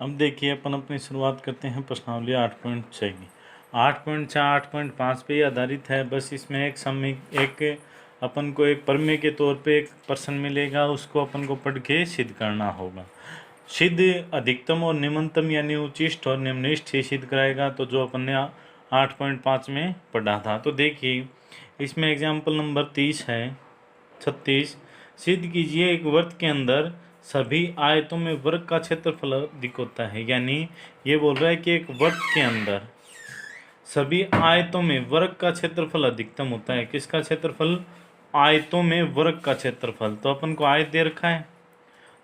अब देखिए अपन अपनी शुरुआत करते हैं प्रश्नावली 8.6 की। 8.4 8.5 पे ही आधारित है। बस इसमें एक अपन को एक प्रमेय के तौर पे एक प्रश्न मिलेगा, उसको अपन को पढ़ के सिद्ध करना होगा। सिद्ध अधिकतम और निम्नतम यानी उच्चिष्ट और निम्निष्ठ ही सिद्ध कराएगा, तो जो अपन ने 8.5 में पढ़ा था। तो देखिए इसमें एग्जाम्पल नंबर 36 सिद्ध कीजिए एक वृत्त के अंदर सभी आयतों में वर्ग का क्षेत्रफल अधिक होता है। यानी ये बोल रहा है कि एक वृत्त के अंदर सभी आयतों में वर्ग का क्षेत्रफल अधिकतम होता है। किसका क्षेत्रफल? आयतों में वर्ग का क्षेत्रफल। तो अपन को आयत दे रखा है,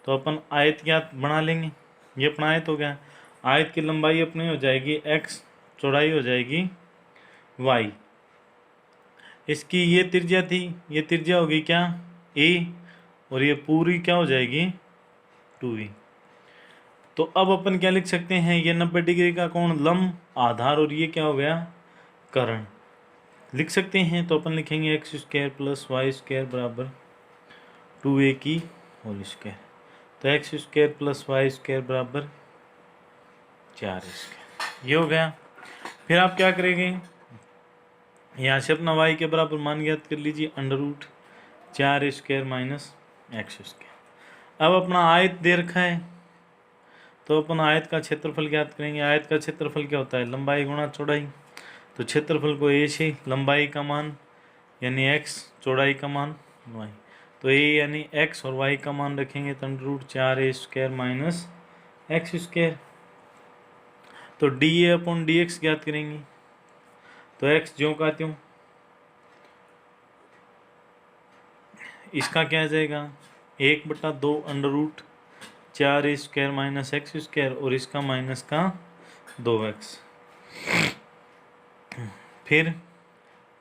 तो अपन आयत ज्ञात बना लेंगे। ये अपना आयत हो गया। आयत की लंबाई अपनी हो जाएगी x, चौड़ाई हो जाएगी y। इसकी ये त्रिज्या थी, ये त्रिज्या होगी क्या? a, और ये पूरी क्या हो जाएगी? 2a। तो अब अपन क्या लिख सकते हैं? ये 90 डिग्री का कोण लंब आधार, और ये क्या हो गया? कर्ण लिख सकते हैं। तो अपन लिखेंगे x square plus y square बराबर 2a की होल स्क्वायर। तो x square plus y square बराबर 4 स्क्वायर। ये हो गया। फिर आप क्या करेंगे? यहाँ से अपना y के बराबर मान ज्ञात कर लीजिए, under root 4 square minus x square. अब अपना आयत दे रखा है, तो अपन आयत का क्षेत्रफल ज्ञात करेंगे। आयत का क्षेत्रफल क्या होता है? लंबाई गुणा चौड़ाई। तो क्षेत्रफल को a से लंबाई का मान यानी x, चौड़ाई का मान y। तो a यानी x और y का मान रखेंगे, तो under root 4a square minus x square. तो dA अपॉन dx ज्ञात करेंगे। तो x ज्यों का त्यों, इसका क्या आ जाएगा? 1/2 under root 4a square minus x square, और इसका माइनस का 2x। फिर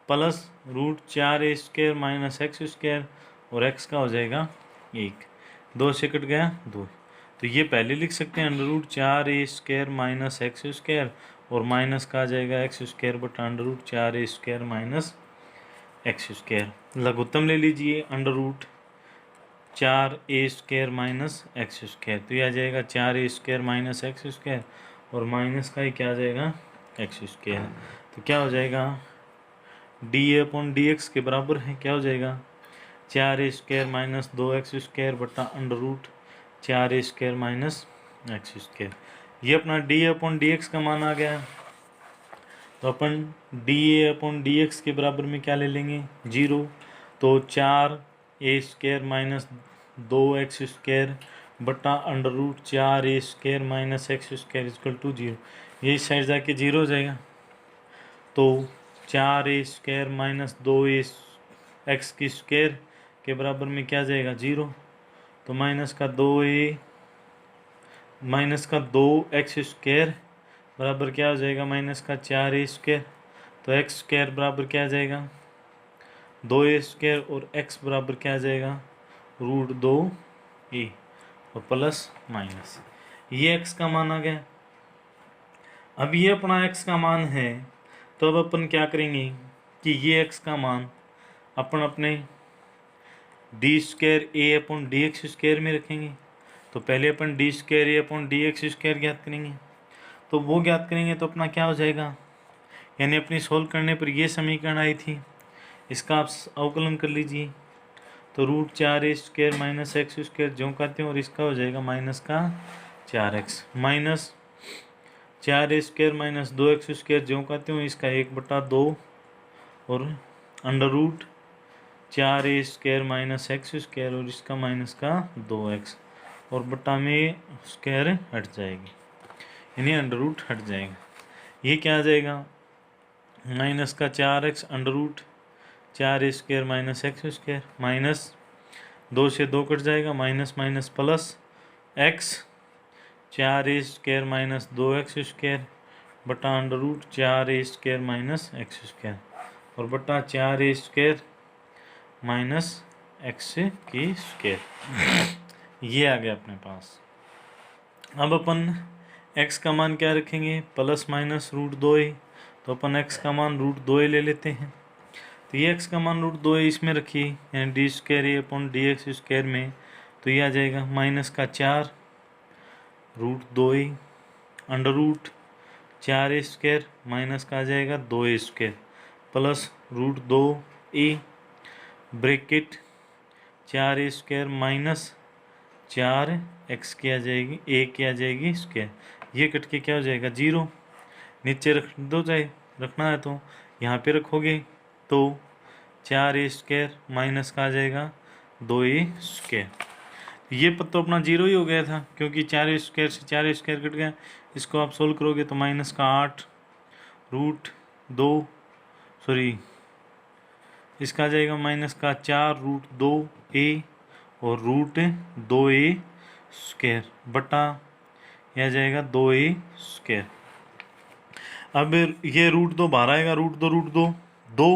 plus root 4a square minus x square, और x का हो जाएगा 1। 2 से कट गया 2। तो ये पहले लिख सकते हैं under root 4a square minus x square, और माइनस का आ जाएगा एक्स स्क्वायर बटा under root 4a square minus x square. लघुत्तम ले लीजिए under root 4a square minus x square. तो ये आ जाएगा 4a square minus x square, और माइनस का ही क्या आ जाएगा? X square. तो क्या हो जाएगा? dA अपॉन dx के बराबर है, क्या हो जाएगा? 4a square minus 2x square बटा under root 4a square minus x square. ये अपना dA अपॉन dx का मान आ गया। तो अपन dA अपॉन dx के बराबर में क्या ले लेंगे? 0। तो 4a square minus 2x square बटा under root 4a square minus x square equal to 0। ये इस साइड जाके 0 हो जाएगा। तो 4a square minus 2a x की स्क्वायर के बराबर में क्या जाएगा? 0। तो माइनस का 2x स्क्वायर बराबर क्या हो जाएगा? माइनस का 4a स्क्वायर। तो एक्स स्क्वायर बराबर क्या आ जाएगा? 2a स्क्वायर, और x बराबर क्या आ जाएगा? रूट 2a, और प्लस माइनस ये x का मान आ गया। अब ये अपना x का मान है, तो अब अपन क्या करेंगे कि ये x का मान अपन अपने D square A upon D x square में रखेंगे। तो पहले अपन D square A upon D x square ज्ञात करेंगे। तो वो ज्ञात करेंगे तो अपना क्या हो जाएगा? यानी अपनी सोल्व करने पर ये समीकरण आई थी, इसका आप अवकलन कर लीजिए। तो root 4a square minus x square ज्यों का त्यों, और इसका हो जाएगा माइनस का 4x minus 4a square minus 2x square ज्यों का त्यों, इसका 1/2, और under root 4a square minus x square, और इसका माइनस का 2x, और बटा में स्क्वायर हट जाएगी, यानी अंडर रूट हट जाएगा। ये क्या आ जाएगा? माइनस का 4x under root 4a square minus x square, minus 2 से 2 कट जाएगा, minus minus plus x 4a square minus 2x square बटा under root 4a square minus x square, और बटा 4a स्क्वायर माइनस एक्स की square. ये आ गया अपने पास। अब अपन x का मान क्या रखेंगे? Plus minus root 2a। तो अपन x का मान रूट 2a ले लेते हैं। तो ये x का मान रूट 2a इसमें रखिए, यानी D square A upon D x square में। तो ये आ जाएगा माइनस का 4 root 2a under root 4a square minus का आ जाएगा 2a square plus root 2a bracket 4a square minus 4x की आ जाएगी a की आ जाएगी स्क्वायर, ये कट के क्या हो जाएगा 0, नीचे रख दो चाहे रखना है तो यहाँ पे रखोगे तो 4a स्क्वायर माइनस का आ जाएगा 2a स्क्वायर। ये पद तो अपना 0 ही हो गया था क्योंकि 4a स्क्वायर से 4a स्क्वायर कट गया। इसको आप सोल्व करोगे तो माइनस का 8 रूट 2 सॉरी इसका आ जाएगा माइनस का 4 रूट 2a और रूट 2a स्क्वायर बटा यह जाएगा 2a स्क्वायर। अब ये रूट 2 बाहर आएगा, रूट 2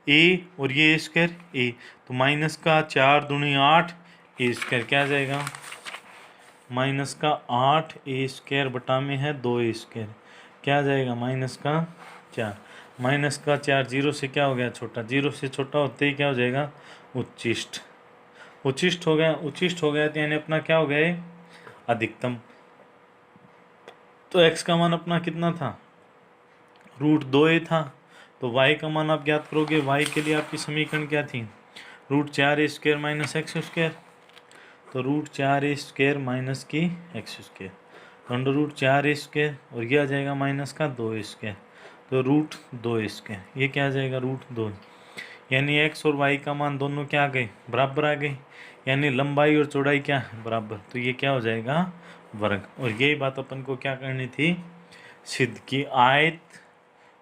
a और ये स्क्वायर a, तो माइनस का 4 दूनी 8 a स्क्वायर क्या आ जाएगा माइनस का 8 a स्क्वायर बटा में है 2a स्क्वायर क्या आ जाएगा माइनस का 4, माइनस का 4 0 से क्या हो गया छोटा, 0 से छोटा होते ही क्या हो जाएगा उच्चिष्ट, उच्चिष्ट हो गया, उच्चिष्ट हो गया तो यानी अपना क्या हो गया ये अधिकतम। तो x का मान अपना कितना था रूट 2a था, तो y का मान आप ज्ञात करोगे, y के लिए आपकी समीकरण क्या थी root 4a square minus x square, तो रूट 4a स्क्वायर माइनस की एक्स स्क्वायर तो अंडर रूट 4a स्क्वायर और ये आ जाएगा माइनस का 2a स्क्वायर तो रूट 2a स्क्वायर, ये क्या आ जाएगा रूट 2, यानी x और y का मान दोनों क्या आ गए बराबर आ गए, यानी लंबाई और चौड़ाई क्या है बराबर, तो ये क्या हो जाएगा वर्ग। और यही बात अपन को क्या करनी थी सिद्ध की आयत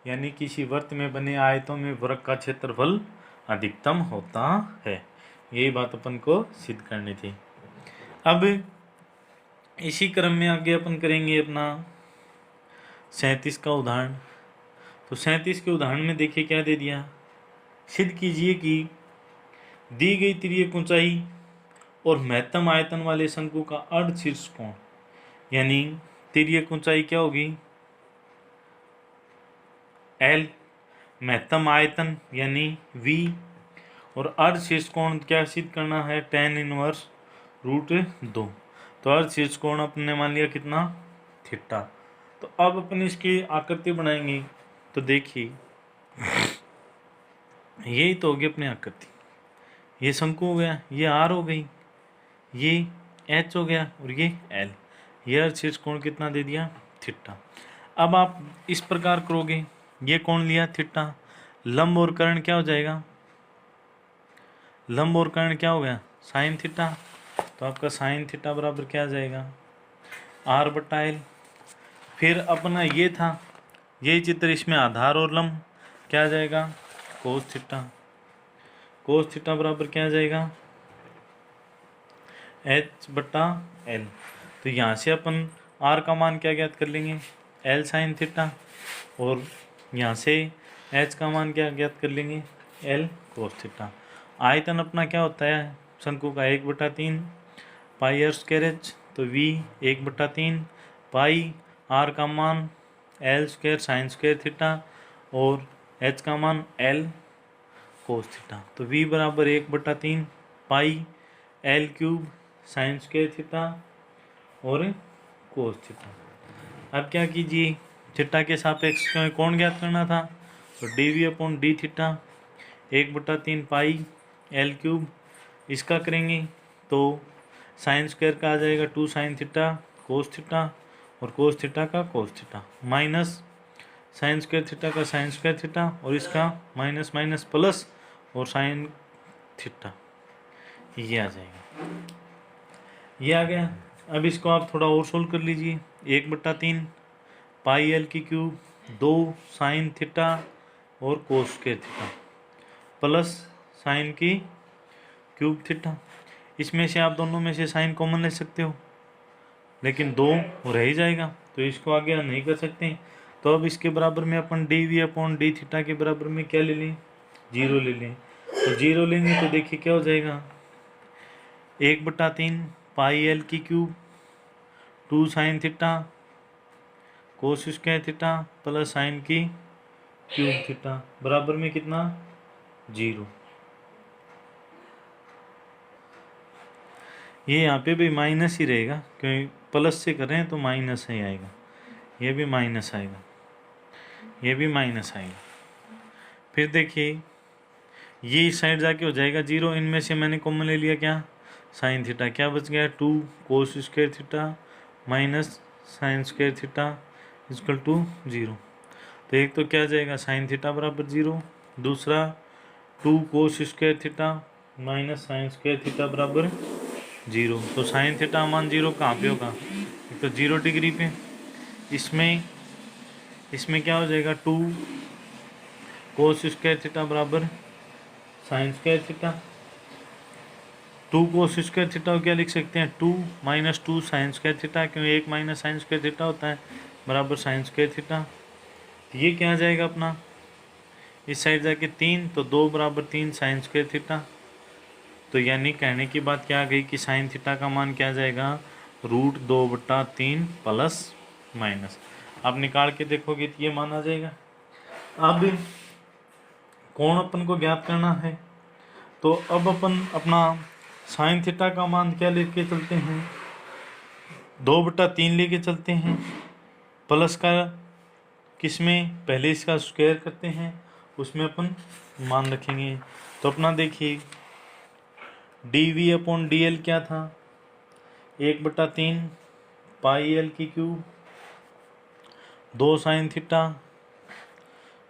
यानी किसी वृत्त में बने आयतों में वर्ग का क्षेत्रफल अधिकतम होता है, यही बात अपन को सिद्ध करनी थी। अब इसी क्रम में आगे अपन करेंगे अपना 37 का उदाहरण। तो 37 के उदाहरण में देखिए क्या दे दिया, सिद्ध कीजिए कि दी गई तिर्यक ऊंचाई और महत्तम आयतन वाले शंकु का अर्ध शीर्ष कोण, यानी तिर्यक ऊंचाई क्या होगी L, महत्तम आयतन यानी V और अर्ध शीर्ष कोण क्या सिद्ध करना है tan इनवर्स रूट 2, तो अर्ध शीर्ष कोण अपने मान लिया कितना थीटा। तो अब अपन इसकी आकृति बनाएंगे, तो देखिए यही तो होगी अपनी आकृति, ये शंकु हो गया, ये R हो गई, ये H हो गया और ये L, ये अर्ध शीर्ष कोण कितना दे दिया थीटा। अब आप इस प्रकार करोगे, ये कोण लिया थीटा, लंब और कर्ण क्या हो जाएगा लंब और कर्ण क्या हो गया साइन थीटा, तो आपका साइन थीटा बराबर क्या आ जाएगा R बटा L। फिर अपना ये था यही चित्र, इसमें आधार और लंब क्या आ जाएगा कोस थीटा, कोस थीटा बराबर क्या आ जाएगा H बटा L। तो यहाँ से अपन R का मान क्या ज्ञात कर लेंगे L साइन थीटा और यहाँ से H का मान क्या ज्ञात कर लेंगे L कोस थीटा। आयतन अपना क्या होता है शंकु का 1/3 पाई आर स्क्वायर एच, तो V 1/3 पाई R का मान L square sine square theta और H का मान L कोस थीटा, तो V बराबर 1/3 पाई L cube sign square theta और कोस थीटा। अब क्या कीजिए थीटा के सापेक्ष कोण ज्ञात करना था, तो dV/d थीटा 1/3 पाई L क्यूब, इसका करेंगे तो साइन स्क्वायर का आ जाएगा 2 साइन थीटा कोस थीटा और कोस थीटा का cos theta minus sine square theta का साइन स्क्वायर थीटा और इसका माइनस माइनस प्लस और साइन थीटा, ये आ जाएगा, ये आ गया। अब इसको आप थोड़ा और सोल्व कर लीजिए, 1/3 पाई L की क्यूब 2 साइन थीटा और कोस स्क्वायर थीटा प्लस साइन की क्यूब थीटा, इसमें से आप दोनों में से साइन कॉमन ले सकते हो लेकिन 2 रह ही जाएगा तो इसको आगे हम नहीं कर सकते। तो अब इसके बराबर में अपन dV/d थीटा के बराबर में क्या ले लें 0 ले लें, तो 0 लेंगे तो देखिए क्या हो जाएगा 1/3 पाई L की cube 2 sine theta cos square theta plus sign की क्यूब थीटा बराबर में कितना 0। ये यहाँ पे भी माइनस ही रहेगा क्योंकि प्लस से कर रहे हैं तो माइनस ही आएगा, ये भी माइनस आएगा, ये भी माइनस आएगा। फिर देखिए ये इस साइड जाके हो जाएगा 0, इनमें से मैंने कॉमन ले लिया क्या, साइन थीटा, क्या बच गया 2 cos square theta minus sine square theta equal to 0। तो एक तो क्या जाएगा साइन थीटा बराबर 0, दूसरा 2 cos square theta minus sine square theta बराबर 0। तो साइन थीटा मान 0 कहाँ पे होगा, एक तो 0 डिग्री पे, इसमें क्या हो जाएगा 2 कोस स्क्वायर थीटा बराबर sign square theta. 2 cos square theta को क्या लिख सकते हैं 2 माइनस 2 साइन स्क्वायर थीटा, क्योंकि 1 माइनस साइन स्क्वायर थीटा होता है बराबर साइन स्क्वायर थीटा। ये क्या आ जाएगा अपना, इस साइड जाके 3, तो 2 बराबर 3 साइन स्क्वायर थीटा। तो यानी कहने की बात क्या आ गई कि साइन थीटा का मान क्या आ जाएगा √2/3 प्लस माइनस। आप निकाल के देखोगे तो ये मान आ जाएगा। अब कोण अपन को ज्ञात करना है, तो अब अपन अपना साइन थीटा का मान क्या लेके चलते हैं 2/3 लेके चलते हैं, प्लस का किसमें पहले इसका स्क्वायर करते हैं उसमें अपन मान रखेंगे। तो अपना देखिए dv/dl क्या था 1/3 पाई एल की क्यूब 2 साइन थीटा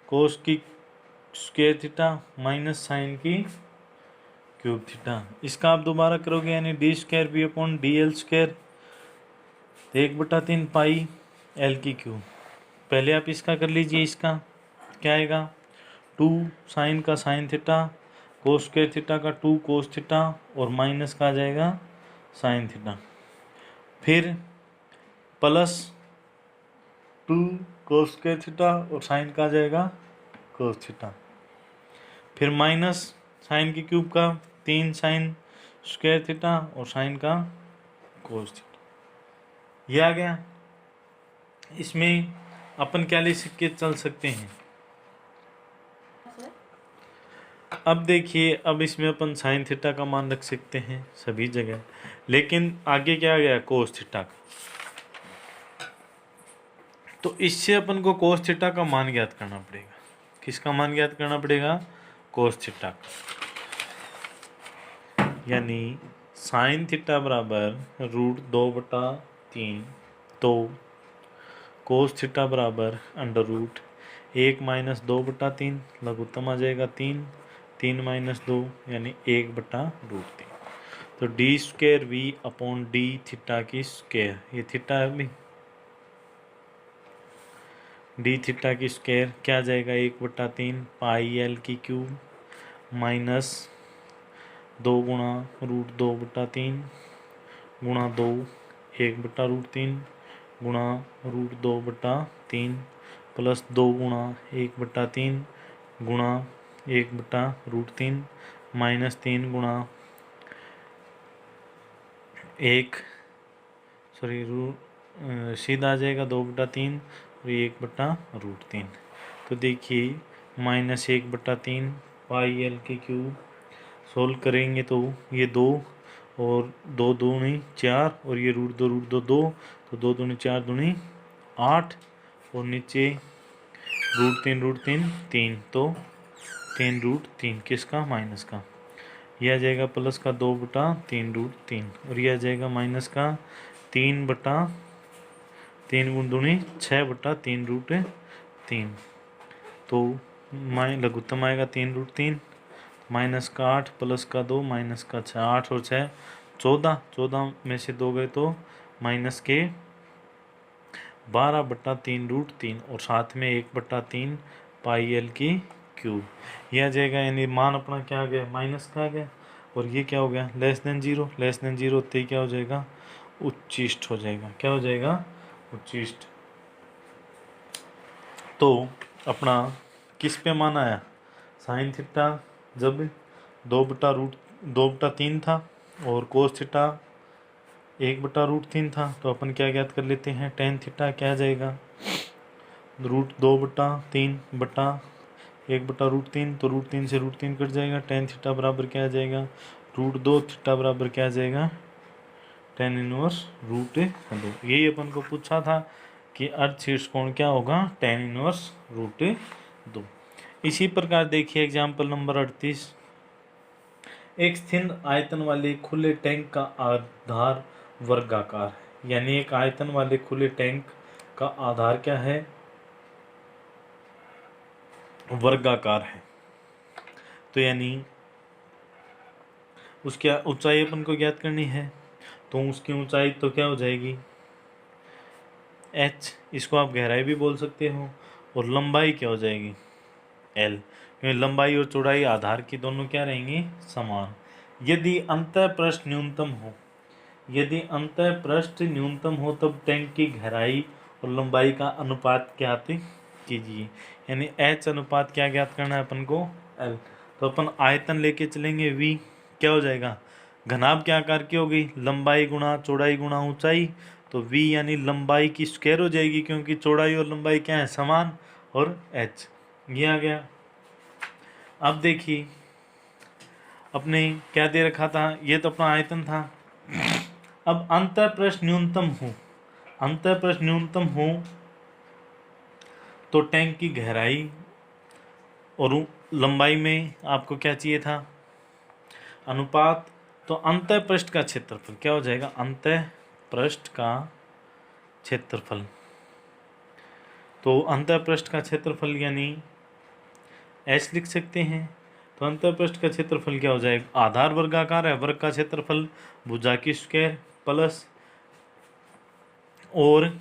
कोस की स्क्वायर थीटा माइनस साइन की क्यूब थीटा। इसका आप दोबारा करोगे यानी d²v/dl² 1/3 पाई एल की क्यूब। पहले आप इसका कर लीजिए, इसका क्या आएगा 2 साइन का sine theta cos square theta का 2 कोस थीटा और माइनस का आ जाएगा साइन थीटा, फिर प्लस 2 कोस स्क्वायर थीटा और साइन का आ जाएगा कोस थीटा, फिर माइनस साइन की क्यूब का 3 साइन स्क्वायर थीटा और साइन का कोस थीटा। ये आ गया। इसमें अपन क्या ले के चल सकते हैं, अब देखिए अब इसमें अपन साइन थीटा का मान रख सकते हैं सभी जगह, लेकिन आगे क्या आ गया कोस थीटा का। तो इससे अपन को कोस थीटा का मान ज्ञात करना पड़ेगा। किसका मान ज्ञात करना पड़ेगा, कोस थीटा का। यानी साइन थीटा बराबर √2/3, तो कोस थीटा बराबर √1 माइनस 2/3 लघुत्तम आ जाएगा 3, 3 माइनस 2 यानी 1/√3। तो d²v/d थीटा की स्क्वायर, ये थीटा है अभी, डी थीटा की स्क्वायर क्या आ जाएगा 1/3 पाई एल की क्यूब माइनस 2 गुणा √2/3 गुणा 2 1/√3 गुणा √2/3 प्लस 2 गुणा 1/3 गुणा 1/√3 माइनस 3 गुणा 1 सीधा आ जाएगा 2/3 और 1/√3। तो देखिए माइनस 1/3 पाई एल की क्यूब सोल्व करेंगे तो ये 2 और 2 दूनी 4 और ये √2 2, तो 2 दूनी 4 दूनी 8 और नीचे √3 3, तो 3√3 किसका किसका का। यह आ जाएगा प्लस का 2/3√3 और यह आ जाएगा माइनस का 3 गुण दूनी 6/3√3। तो लघुत्तम आएगा 3√3 माइनस का 8 प्लस का 2 माइनस का 6, 8 और 6 14 में से 2 गए तो माइनस के 12/3√3 और साथ में 1/3 पाई एल की क्यूब। यह आ जाएगा यानी मान अपना क्या आ गया माइनस का आ गया, और ये क्या हो गया <0, लेस देन 0 होते ही क्या हो जाएगा उच्चिष्ट हो जाएगा। क्या हो जाएगा उच्चिष्ट। तो अपना किस पे मान आया साइन थीटा जब 2/3 था और कोस थीटा 1/√3 था, तो अपन क्या ज्ञात कर लेते हैं टेन थीटा क्या आ जाएगा √2/3 बटा 1/√3, तो √3 से √3 कट जाएगा, टेन थीटा बराबर क्या आ जाएगा √2 थीटा बराबर क्या आ जाएगा tan इनवर्स रूट 2। यही अपन को पूछा था कि अर्ध शीर्ष कोण क्या होगा, tan इनवर्स रूट 2। इसी प्रकार देखिए एग्जाम्पल नंबर 38। एक स्थिर आयतन वाले खुले टैंक का आधार वर्गाकार है, यानी एक आयतन वाले खुले टैंक का आधार क्या है, वर्गाकार है। तो यानी उसकी ऊंचाई अपन को ज्ञात करनी है, तो उसकी ऊंचाई तो क्या हो जाएगी h, इसको आप गहराई भी बोल सकते हो, और लंबाई क्या हो जाएगी l, क्योंकि लंबाई और चौड़ाई आधार की दोनों क्या रहेंगी, समान। यदि अंतःपृष्ठ न्यूनतम हो, यदि अंतःपृष्ठ न्यूनतम हो तब टैंक की गहराई और लंबाई का अनुपात क्या कीजिए, यानी h अनुपात क्या ज्ञात करना है अपन को, l। तो अपन आयतन लेके चलेंगे, v क्या हो जाएगा, घनाभ क्या आकार की होगी, लंबाई गुणा चौड़ाई गुणा ऊंचाई, तो v यानी लंबाई की स्क्वायर हो जाएगी, क्योंकि चौड़ाई और लंबाई क्या है, समान, और h ये आ गया। अब देखिए अपने क्या दे रखा था, ये तो अपना आयतन था। अब अंतःपृष्ठ न्यूनतम हो, अंतःपृष्ठ न्यूनतम हो तो टैंक की गहराई और लंबाई में आपको क्या चाहिए था, अनुपात। तो अंतःपृष्ठ का क्षेत्रफल क्या हो जाएगा, अंतःपृष्ठ का क्षेत्रफल, तो अंतःपृष्ठ का क्षेत्रफल यानी h लिख सकते हैं। तो अंतःपृष्ठ का क्षेत्रफल क्या हो जाएगा, आधार वर्गाकार है, वर्ग का क्षेत्रफल भुजा की स्क्वायर प्लस, और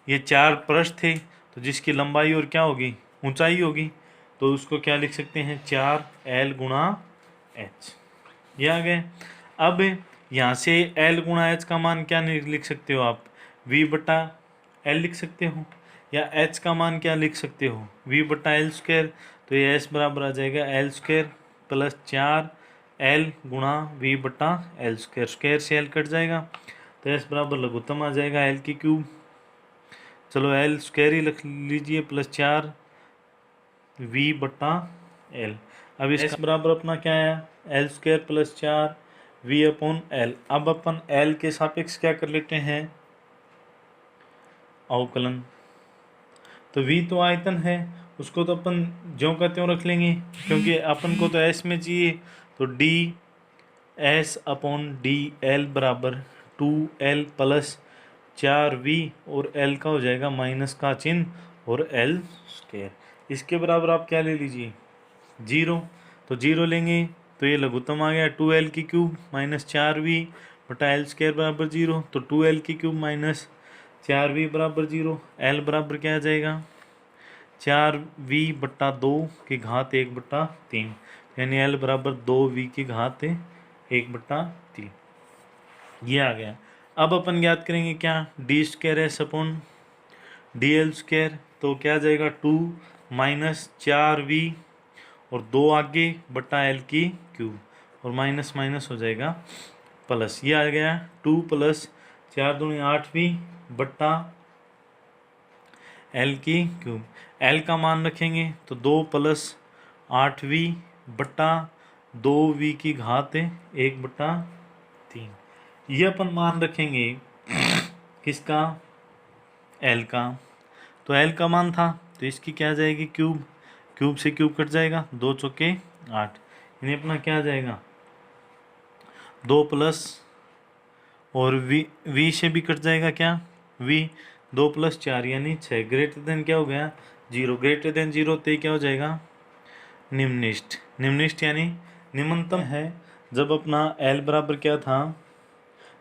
ये 4 पृष्ठ थे तो जिसकी लंबाई और क्या होगी, ऊंचाई होगी, तो उसको क्या लिख सकते हैं, 4l गुणा h। ये आ गए। अब यहाँ से l गुणा h का मान क्या लिख सकते हो आप, v बटा l लिख सकते हो, या h का मान क्या लिख सकते हो, v बटा l स्क्वायर। तो ये s बराबर आ जाएगा l स्क्वायर प्लस 4l गुणा v बटा l स्क्वायर, स्क्वायर से l कट जाएगा, तो s बराबर लघुत्तम आ जाएगा l की क्यूब। चलो l स्क्वायर ही लिख लीजिए प्लस 4v बटा l। अब इसका बराबर अपना क्या है, l square plus 4v upon l। अब अपन l के सापेक्ष क्या कर लेते हैं, अवकलन। तो v तो आयतन है, उसको तो अपन ज्यों का त्यों रख लेंगे, क्योंकि अपन को तो s में चाहिए, तो d s upon D L बराबर 2l प्लस 4v, और l का हो जाएगा माइनस का चिन्ह और l स्क्वायर। इसके बराबर आप क्या ले लीजिए, 0। तो 0 लेंगे तो ये लघुत्तम आ गया, 2l की क्यूब माइनस 4v बटा l स्क्वायर बराबर 0। तो 2l की क्यूब माइनस 4v बराबर 0, l बराबर क्या आ जाएगा, 4v बट्टा 2 की घात 1 बट्टा 3, यानी l बराबर 2v की घात 1 बट्टा 3। ये आ गया। अब अपन ज्ञात करेंगे क्या, D square S upon D L square, तो क्या आ जाएगा 2 माइनस 4v और 2 आगे बट्टा l की क्यूब, और माइनस माइनस हो जाएगा प्लस, ये आ गया 2 प्लस 4 दूनी 8v बट्टा l की क्यूब। l का मान रखेंगे तो 2 प्लस 8v बट्टा 2v की घात 1 बट्टा 3। ये अपन मान रखेंगे किसका, l का। तो l का मान था तो इसकी क्या आ जाएगी क्यूब, क्यूब से क्यूब कट जाएगा, 2 चौके 8, यानी अपना क्या आ जाएगा 2 प्लस, और v से भी कट जाएगा क्या, v 2 प्लस 4 यानी 6, ग्रेटर देन क्या हो गया 0, ग्रेटर देन 0 तो क्या हो जाएगा निम्नलिखित। निम्नलिखित यानी निम्नतम है, जब अपना l बराबर क्या था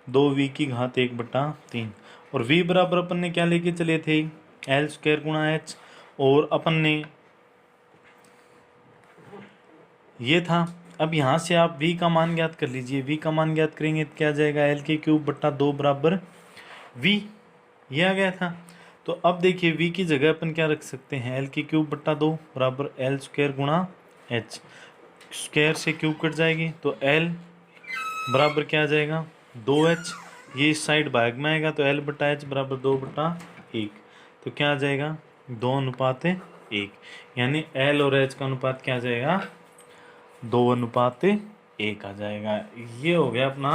2v की घात 1 बट्टा 3, और v बराबर अपन ने क्या लेके चले थे l स्क्वायर गुणा h, और अपन ने ये था। अब यहाँ से आप v का मान ज्ञात कर लीजिए, v का मान ज्ञात करेंगे तो क्या आ जाएगा l की क्यूब बट्टा 2 बराबर v, ये आ गया था। तो अब देखिए v की जगह अपन क्या रख सकते हैं, l की क्यूब बट्टा 2 बराबर l स्क्वायर गुणा h, स्क्वायर से क्यूब कट जाएगी, तो l बराबर क्या आ जाएगा 2h, ये इस साइड भाग में आएगा, तो l बटा h बराबर 2 बटा 1, तो क्या आ जाएगा 2 अनुपात 1, यानी l और h का अनुपात क्या आ जाएगा 2 अनुपात 1 आ जाएगा। ये हो गया अपना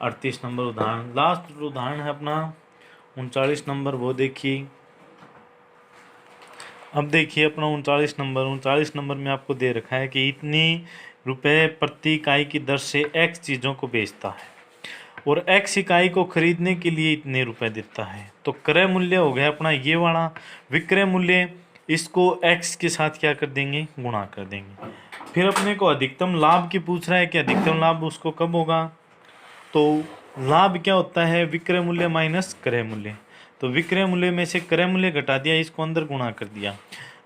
38 नंबर उदाहरण। लास्ट उदाहरण है अपना 39 नंबर, वो देखिए। अब देखिए अपना 39 नंबर में आपको दे रखा है कि इतनी रुपए प्रति इकाई की दर से x चीज़ों को बेचता है और x इकाई को खरीदने के लिए इतने रुपए देता है। तो क्रय मूल्य हो गया अपना ये वाला, विक्रय मूल्य इसको x के साथ क्या कर देंगे, गुणा कर देंगे। फिर अपने को अधिकतम लाभ की पूछ रहा है कि अधिकतम लाभ उसको कब होगा। तो लाभ क्या होता है, विक्रय मूल्य माइनस क्रय मूल्य। तो विक्रय मूल्य में से क्रय मूल्य घटा दिया, इसको अंदर गुणा कर दिया।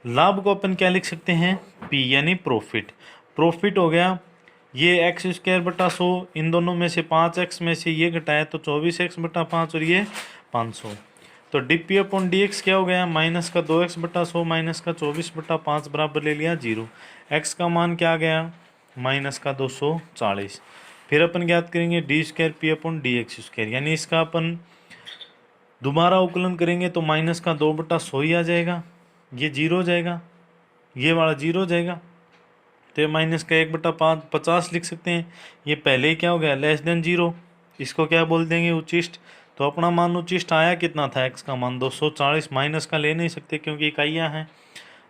लाभ को अपन क्या लिख सकते हैं, P यानी प्रॉफिट। प्रॉफिट हो गया ये x² बटा 100, इन दोनों में से 5x में से ये घटाया तो 24x बटा 5 और ये 500। तो dp अपॉन dx क्या हो गया, माइनस का 2x बटा 100 माइनस का 24 बटा 5 बराबर ले लिया 0। x का मान क्या आ गया, माइनस का 240। फिर अपन ज्ञात करेंगे d² p अपॉन dx², यानी इसका अपन दोबारा उकलन करेंगे तो माइनस का 2 बटा 100 ही आ जाएगा, ये 0 हो जाएगा, ये वाला 0 हो जाएगा। तो माइनस का 1 बटा 50 लिख सकते हैं। ये पहले ही क्या हो गया, लेस देन 0, इसको क्या बोल देंगे, उचिष्ट। तो अपना मान उचिष्ट आया कितना था, x का मान 240, माइनस का ले नहीं सकते क्योंकि इकाइयाँ हैं।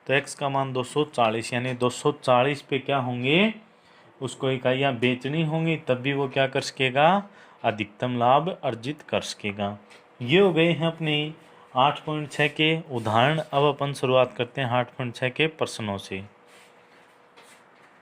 तो x का मान 240, यानी 240 पे क्या होंगे, उसको इकाइयाँ बेचनी होंगी, तब भी वो क्या कर सकेगा, अधिकतम लाभ अर्जित कर सकेगा। ये हो गए हैं अपने 8.6 के उदाहरण। अब अपन शुरुआत करते हैं 8.6 के प्रश्नों से।